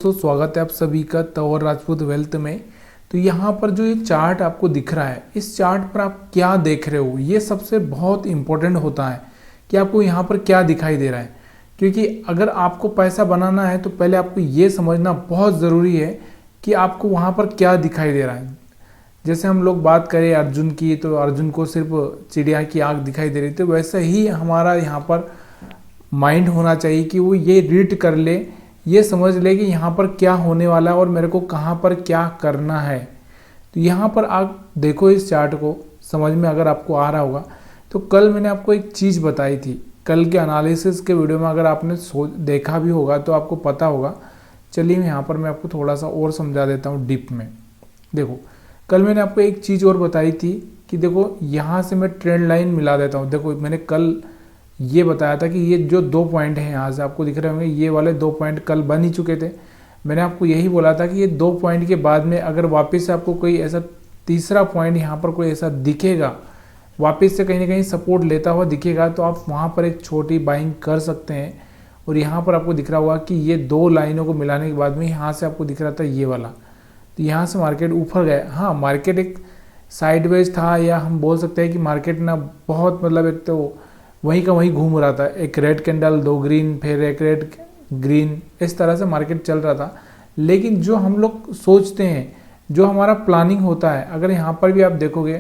दोस्तों, स्वागत है आप सभी का तंवर राजपूत वेल्थ में। तो यहाँ पर जो ये चार्ट आपको दिख रहा है, इस चार्ट पर आप क्या देख रहे हो, ये सबसे बहुत इम्पोर्टेंट होता है कि आपको यहाँ पर क्या दिखाई दे रहा है। क्योंकि अगर आपको पैसा बनाना है तो पहले आपको ये समझना बहुत ज़रूरी है कि आपको वहाँ पर क्या दिखाई दे रहा है। जैसे हम लोग बात करें अर्जुन की, तो अर्जुन को सिर्फ चिड़िया की आँख दिखाई दे रही थी, वैसे ही हमारा यहाँ पर माइंड होना चाहिए कि वो ये रीड कर ले, ये समझ ले कि यहाँ पर क्या होने वाला है और मेरे को कहाँ पर क्या करना है। तो यहाँ पर आप देखो इस चार्ट को, समझ में अगर आपको आ रहा होगा तो कल मैंने आपको एक चीज़ बताई थी, कल के एनालिसिस के वीडियो में अगर आपने देखा भी होगा तो आपको पता होगा। चलिए यहाँ पर मैं आपको थोड़ा सा और समझा देता हूँ डीप में। देखो कल मैंने आपको एक चीज़ और बताई थी कि देखो यहाँ से मैं ट्रेंड लाइन मिला देता हूँ। देखो मैंने कल ये बताया था कि ये जो 2 पॉइंट हैं यहाँ से आपको दिख रहे होंगे, ये वाले 2 पॉइंट कल बन ही चुके थे। मैंने आपको यही बोला था कि ये 2 पॉइंट के बाद में अगर वापस से आपको कोई ऐसा तीसरा पॉइंट यहाँ पर कोई ऐसा दिखेगा, वापस से कहीं ना कहीं सपोर्ट लेता हुआ दिखेगा, तो आप वहाँ पर एक छोटी बाइंग कर सकते हैं। और यहाँ पर आपको दिख रहा होगा कि ये 2 लाइनों को मिलाने के बाद में यहाँ से आपको दिख रहा था ये वाला, तो यहाँ से मार्केट ऊपर गया। हाँ, मार्केट एक साइडवेज था, या हम बोल सकते हैं कि मार्केट ना बहुत मतलब एक तो वहीं का वहीं घूम रहा था। एक रेड कैंडल, 2 ग्रीन, फिर एक रेड ग्रीन, इस तरह से मार्केट चल रहा था। लेकिन जो हम लोग सोचते हैं, जो हमारा प्लानिंग होता है, अगर यहाँ पर भी आप देखोगे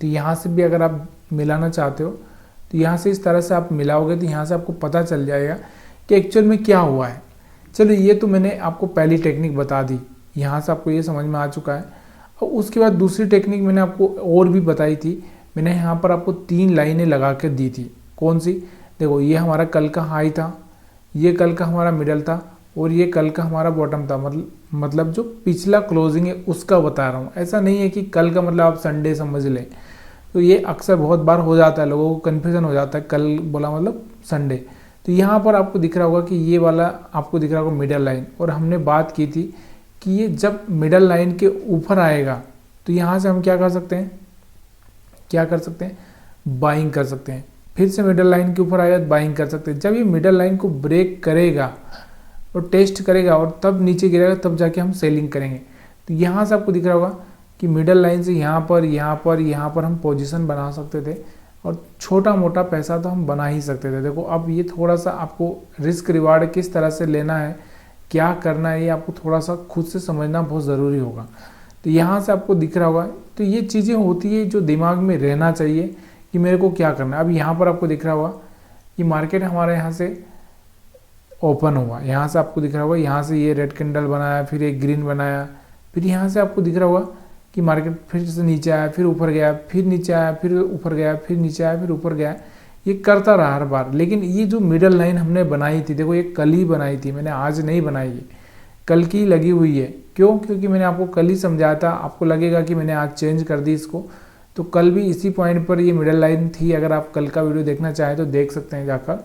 तो यहाँ से भी अगर आप मिलाना चाहते हो तो यहाँ से इस तरह से आप मिलाओगे तो यहाँ से आपको पता चल जाएगा कि एक्चुअल में क्या हुआ है। चलो ये तो मैंने आपको पहली टेक्निक बता दी, यहाँ से आपको ये समझ में आ चुका है। और उसके बाद दूसरी टेक्निक मैंने आपको और भी बताई थी। मैंने यहाँ पर आपको 3 लाइनें लगा के दी थी। कौन सी? देखो ये हमारा कल का हाई था, ये कल का हमारा मिडल था, और ये कल का हमारा बॉटम था। मतलब जो पिछला क्लोजिंग है उसका बता रहा हूँ। ऐसा नहीं है कि कल का मतलब आप संडे समझ लें। तो ये अक्सर बहुत बार हो जाता है, लोगों को कन्फ्यूजन हो जाता है, कल बोला मतलब संडे। तो यहाँ पर आपको दिख रहा होगा कि ये वाला आपको दिख रहा होगा मिडल लाइन, और हमने बात की थी कि ये जब मिडल लाइन के ऊपर आएगा तो यहाँ से हम क्या कर सकते हैं, बाइंग कर सकते हैं। फिर से मिडल लाइन के ऊपर आएगा तो बाइंग कर सकते हैं। जब ये मिडल लाइन को ब्रेक करेगा और टेस्ट करेगा और तब नीचे गिरेगा, तब जाके हम सेलिंग करेंगे। तो यहाँ से आपको दिख रहा होगा कि मिडल लाइन से यहाँ पर हम पोजीशन बना सकते थे, और छोटा मोटा पैसा तो हम बना ही सकते थे। देखो अब ये थोड़ा सा आपको रिस्क रिवार्ड किस तरह से लेना है, क्या करना है, ये आपको थोड़ा सा खुद से समझना बहुत ज़रूरी होगा। तो यहाँ से आपको दिख रहा होगा, तो ये चीज़ें होती है जो दिमाग में रहना चाहिए कि मेरे को क्या करना है। अब यहाँ पर आपको दिख रहा होगा कि मार्केट हमारे यहाँ से ओपन हुआ, यहाँ से आपको दिख रहा होगा, यहाँ से ये रेड कैंडल बनाया, फिर एक ग्रीन बनाया, फिर यहाँ से आपको दिख रहा होगा कि मार्केट फिर से नीचे आया, फिर ऊपर गया, फिर नीचे आया, फिर ऊपर गया, फिर नीचे आया, फिर ऊपर गया। ये करता रहा हर बार। लेकिन ये जो मिडल लाइन हमने बनाई थी, देखो ये कल ही बनाई थी, मैंने आज नहीं बनाई है, कल की लगी हुई है। क्यों? क्योंकि मैंने आपको कल ही समझाया था। आपको लगेगा कि मैंने आज चेंज कर दी इसको, तो कल भी इसी पॉइंट पर ये मिडल लाइन थी। अगर आप कल का वीडियो देखना चाहें तो देख सकते हैं जाकर।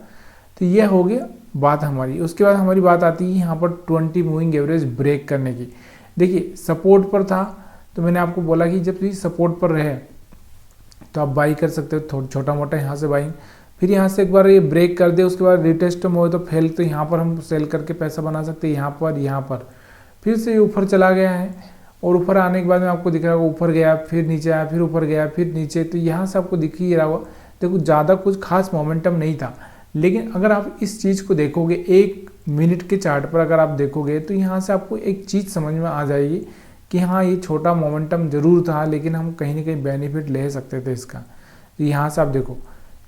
तो ये हो गया बात हमारी। उसके बाद हमारी बात आती है यहाँ पर 20 मूविंग एवरेज ब्रेक करने की। देखिए सपोर्ट पर था, तो मैंने आपको बोला कि जब भी सपोर्ट पर रहे तो आप बाई कर सकते हो, छोटा मोटा यहाँ से बाइंग। फिर यहाँ से एक बार ये ब्रेक कर दे, उसके बाद रिटेस्ट में हो तो फेल, तो यहाँ पर हम सेल करके पैसा बना सकते हैं। यहाँ पर फिर से ये ऊपर चला गया है, और ऊपर आने के बाद में आपको दिख रहा होगा ऊपर गया, फिर नीचे आया, फिर ऊपर गया, फिर नीचे। तो यहाँ से आपको दिख ही रहा होगा। देखो ज़्यादा कुछ खास मोमेंटम नहीं था, लेकिन अगर आप इस चीज़ को देखोगे 1 मिनट के चार्ट पर अगर आप देखोगे, तो यहाँ से आपको एक चीज़ समझ में आ जाएगी कि हाँ ये छोटा मोमेंटम ज़रूर था, लेकिन हम कहीं ना कहीं बेनिफिट ले सकते थे इसका। तो यहाँ से आप देखो,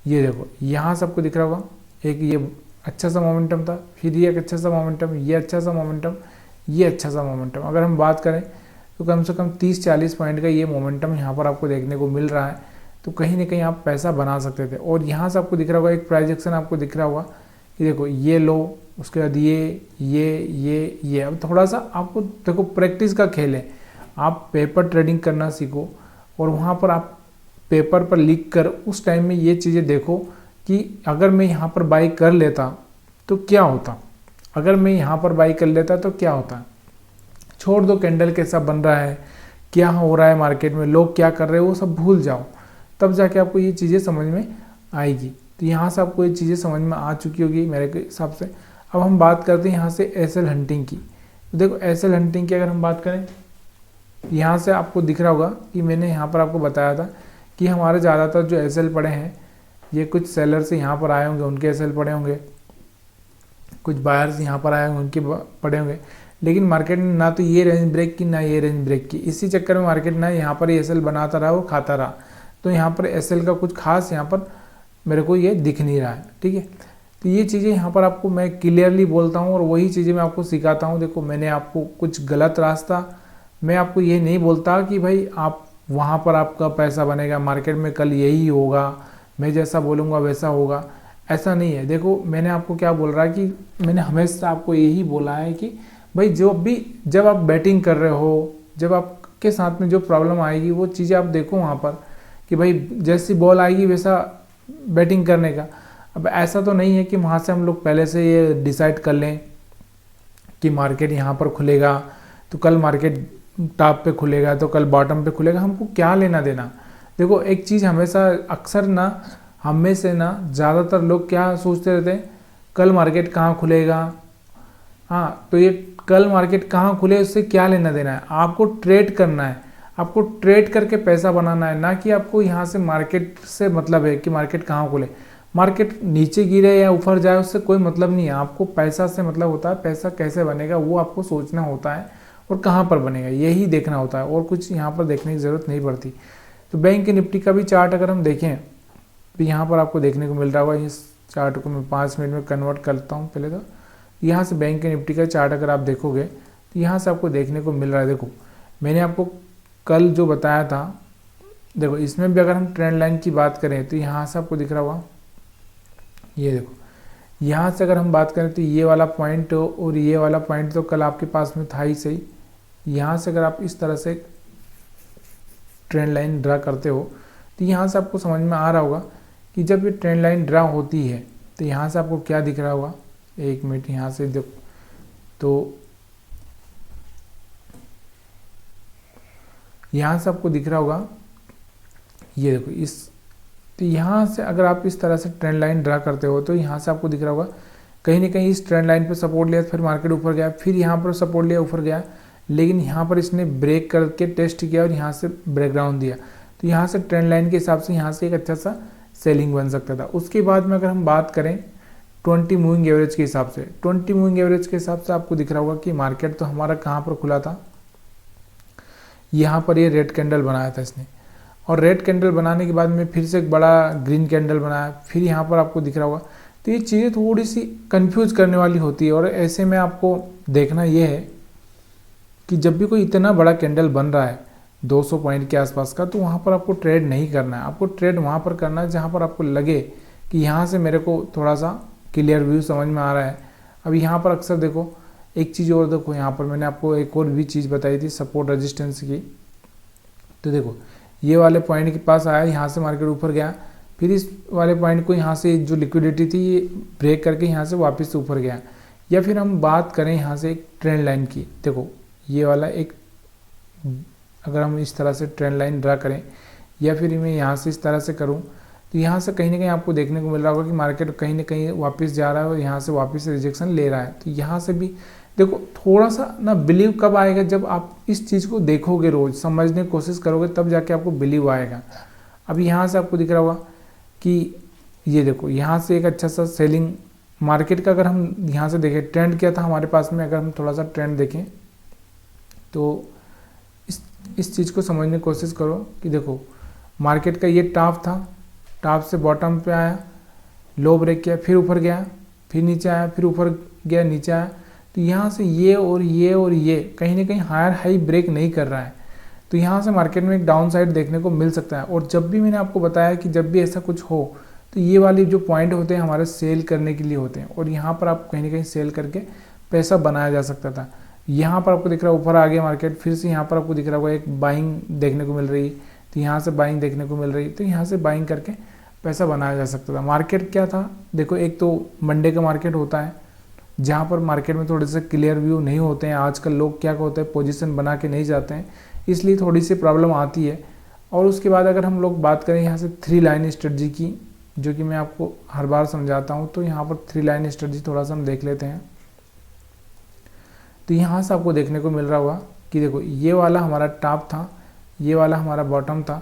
ये देखो यहाँ से आपको दिख रहा होगा एक ये अच्छा सा मोमेंटम था, फिर ये एक अच्छा सा मोमेंटम, ये अच्छा सा मोमेंटम, ये अच्छा सा मोमेंटम। अगर हम बात करें तो कम से कम 30-40 पॉइंट का ये मोमेंटम यहाँ पर आपको देखने को मिल रहा है। तो कहीं ना कहीं आप पैसा बना सकते थे। और यहाँ से आपको दिख रहा होगा एक प्राइस एक्शन आपको दिख रहा होगा कि देखो ये लो, उसके बाद ये। अब थोड़ा सा आपको देखो प्रैक्टिस का खेल है। आप पेपर ट्रेडिंग करना सीखो, और वहाँ पर आप पेपर पर लिख कर उस टाइम में ये चीज़ें देखो कि अगर मैं यहाँ पर बाई कर लेता तो क्या होता, अगर मैं यहाँ पर बाई कर लेता तो क्या होता। छोड़ दो कैंडल कैसा बन रहा है, क्या हो रहा है मार्केट में, लोग क्या कर रहे हैं, वो सब भूल जाओ, तब जाके आपको ये चीज़ें समझ में आएगी। तो यहाँ से आपको ये चीज़ें समझ में आ चुकी होगी मेरे के हिसाब से। अब हम बात करते हैं यहाँ से एसएल हंटिंग की। तो देखो एसएल हंटिंग की अगर हम बात करें, यहाँ से आपको दिख रहा होगा कि मैंने यहाँ पर आपको बताया था कि हमारे ज़्यादातर जो एसएल पड़े हैं ये कुछ सेलर से यहाँ पर आए होंगे, उनके एसएल पड़े होंगे, कुछ बायर्स यहाँ पर आए होंगे, उनके पड़े होंगे। लेकिन मार्केट ने ना तो ये रेंज ब्रेक की ना ये रेंज ब्रेक की, इसी चक्कर में मार्केट ना यहाँ पर एसएल बनाता रहा और खाता रहा। तो यहाँ पर एसएल का कुछ खास यहाँ पर मेरे को ये दिख नहीं रहा है। ठीक है, तो ये चीज़ें यहाँ पर आपको मैं क्लियरली बोलता हूँ और वही चीज़ें मैं आपको सिखाता हूँ। देखो मैंने आपको कुछ गलत रास्ता, मैं आपको ये नहीं बोलता कि भाई आप वहाँ पर आपका पैसा बनेगा, मार्केट में कल यही होगा, मैं जैसा बोलूँगा वैसा होगा, ऐसा नहीं है। देखो मैंने आपको क्या बोल रहा है कि मैंने हमेशा आपको यही बोला है कि भाई जब आप बैटिंग कर रहे हो, जब आपके साथ में जो प्रॉब्लम आएगी वो चीज़ें आप देखो वहाँ पर कि भाई जैसी बॉल आएगी वैसा बैटिंग करने का। अब ऐसा तो नहीं है कि वहाँ से हम लोग पहले से ये डिसाइड कर लें कि मार्केट यहाँ पर खुलेगा तो कल मार्केट टॉप पे खुलेगा तो कल बॉटम पे खुलेगा, हमको क्या लेना देना। देखो एक चीज़ हमेशा अक्सर ना हम में से ना ज़्यादातर लोग क्या सोचते रहते हैं, कल मार्केट कहाँ खुलेगा, हाँ तो ये कल मार्केट कहाँ खुले उससे क्या लेना देना है। आपको ट्रेड करना है, आपको ट्रेड करके पैसा बनाना है, ना कि आपको यहाँ से मार्केट से मतलब है कि मार्केट कहाँ खुले। मार्केट नीचे गिरे या ऊपर जाए उससे कोई मतलब नहीं है, आपको पैसा से मतलब होता है। पैसा कैसे बनेगा वो आपको सोचना होता है और कहाँ पर बनेगा यही देखना होता है, और कुछ यहाँ पर देखने की ज़रूरत नहीं पड़ती। तो बैंक निफ्टी का भी चार्ट अगर हम देखें तो यहाँ पर आपको देखने को मिल रहा होगा। इस चार्ट को मैं 5 मिनट में कन्वर्ट करता हूँ। पहले तो यहाँ से बैंक निफ्टी का चार्ट अगर आप देखोगे तो यहाँ से आपको देखने को मिल रहा है। देखो मैंने आपको कल जो बताया था, देखो इसमें भी अगर हम ट्रेंड लाइन की बात करें तो यहाँ से आपको दिख रहा होगा, ये देखो यहाँ से अगर हम बात करें तो ये वाला पॉइंट और ये वाला पॉइंट तो कल आपके पास में था ही सही। यहाँ से अगर आप इस तरह से ट्रेंड लाइन ड्रा करते हो तो यहाँ से आपको समझ में आ रहा होगा कि जब ये ट्रेंड लाइन ड्रा होती है तो यहाँ से आपको क्या दिख रहा होगा। एक मिनट यहाँ से देखो तो यहाँ से आपको दिख रहा होगा, ये देखो इस, तो यहाँ से अगर आप इस तरह से ट्रेंड लाइन ड्रा करते हो तो यहाँ से आपको दिख रहा होगा कहीं ना कहीं इस ट्रेंड लाइन पे सपोर्ट लिया, फिर मार्केट ऊपर गया, फिर यहाँ पर सपोर्ट लिया ऊपर गया, लेकिन यहाँ पर इसने ब्रेक करके टेस्ट किया और यहाँ से ब्रेकडाउन दिया। तो यहाँ से ट्रेंड लाइन के हिसाब से यहाँ से एक अच्छा सा सेलिंग बन सकता था। उसके बाद में अगर हम बात करें 20 मूविंग एवरेज के हिसाब से, 20 मूविंग एवरेज के हिसाब से आपको दिख रहा होगा कि मार्केट तो हमारा कहाँ पर खुला था, यहाँ पर ये रेड कैंडल बनाया था इसने, और रेड कैंडल बनाने के बाद में फिर से एक बड़ा ग्रीन कैंडल बनाया, फिर यहाँ पर आपको दिख रहा होगा। तो ये चीज़ें थोड़ी सी कंफ्यूज करने वाली होती है, और ऐसे में आपको देखना ये है कि जब भी कोई इतना बड़ा कैंडल बन रहा है 200 पॉइंट के आसपास का, तो वहाँ पर आपको ट्रेड नहीं करना है। आपको ट्रेड वहाँ पर करना है जहाँ पर आपको लगे कि यहाँ से मेरे को थोड़ा सा क्लियर व्यू समझ में आ रहा है। अब यहाँ पर अक्सर देखो एक चीज़ और देखो, यहाँ पर मैंने आपको एक और भी चीज़ बताई थी सपोर्ट रेजिस्टेंस की। तो देखो ये वाले पॉइंट के पास आया, यहाँ से मार्केट ऊपर गया, फिर इस वाले पॉइंट को यहाँ से जो लिक्विडिटी थी ये ब्रेक करके यहाँ से वापस ऊपर गया। या फिर हम बात करें यहाँ से एक ट्रेंड लाइन की, देखो ये वाला एक, अगर हम इस तरह से ट्रेंड लाइन ड्रा करें या फिर मैं यहाँ से इस तरह से करूँ तो यहाँ से कहीं ना कहीं आपको देखने को मिल रहा होगा कि मार्केट कहीं ना कहीं वापस जा रहा है और यहाँ से वापस रिजेक्शन ले रहा है। तो यहाँ से भी देखो थोड़ा सा ना बिलीव कब आएगा, जब आप इस चीज़ को देखोगे, रोज़ समझने की कोशिश करोगे, तब जाके आपको बिलीव आएगा। अब यहाँ से आपको दिख रहा होगा कि ये देखो यहाँ से एक अच्छा सा सेलिंग मार्केट का, अगर हम यहाँ से देखें ट्रेंड क्या था हमारे पास में, अगर हम थोड़ा सा ट्रेंड देखें तो इस चीज़ को समझने की कोशिश करो कि देखो मार्केट का ये टॉप था, टॉप से बॉटम पे आया, लो ब्रेक किया, फिर ऊपर गया, फिर नीचे आया, फिर ऊपर गया, नीचे आया। तो यहाँ से ये और ये और ये कहीं ना कहीं हायर हाई ब्रेक नहीं कर रहा है, तो यहाँ से मार्केट में एक डाउन साइड देखने को मिल सकता है। और जब भी मैंने आपको बताया कि जब भी ऐसा कुछ हो तो ये वाली जो पॉइंट होते हैं हमारे सेल करने के लिए होते हैं, और यहाँ पर आप कहीं ना कहीं सेल करके पैसा बनाया जा सकता था। यहाँ पर आपको दिख रहा है ऊपर आ गया मार्केट, फिर से यहाँ पर आपको दिख रहा होगा एक बाइंग देखने को मिल रही, तो यहाँ से बाइंग देखने को मिल रही, तो यहाँ से बाइंग करके पैसा बनाया जा सकता था। मार्केट क्या था, देखो एक तो मंडे का मार्केट होता है जहाँ पर मार्केट में थोड़े से क्लियर व्यू नहीं होते हैं। आजकल लोग क्या होते हैं, पोजीशन बना के नहीं जाते हैं, इसलिए थोड़ी सी प्रॉब्लम आती है। और उसके बाद अगर हम लोग बात करें यहाँ से 3 लाइन स्ट्रेटजी की, जो कि मैं आपको हर बार समझाता हूँ। तो यहाँ पर 3 लाइन स्ट्रेटजी थोड़ा सा हम देख लेते हैं। तो यहाँ से आपको देखने को मिल रहा होगा कि देखो ये वाला हमारा टॉप था, ये वाला हमारा बॉटम था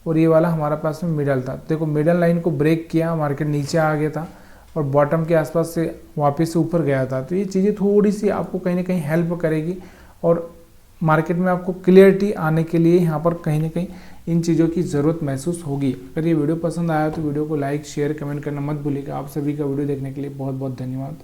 और ये वाला हमारा पास में मिडल था। देखो मिडल लाइन को ब्रेक किया, मार्केट नीचे आ गया था और बॉटम के आसपास से वापस से ऊपर गया था। तो ये चीज़ें थोड़ी सी आपको कहीं ना कहीं हेल्प करेगी और मार्केट में आपको क्लियरिटी आने के लिए यहाँ पर कहीं ना कहीं इन चीज़ों की ज़रूरत महसूस होगी। अगर ये वीडियो पसंद आया तो वीडियो को लाइक शेयर कमेंट करना मत भूलिएगा। आप सभी का वीडियो देखने के लिए बहुत बहुत धन्यवाद।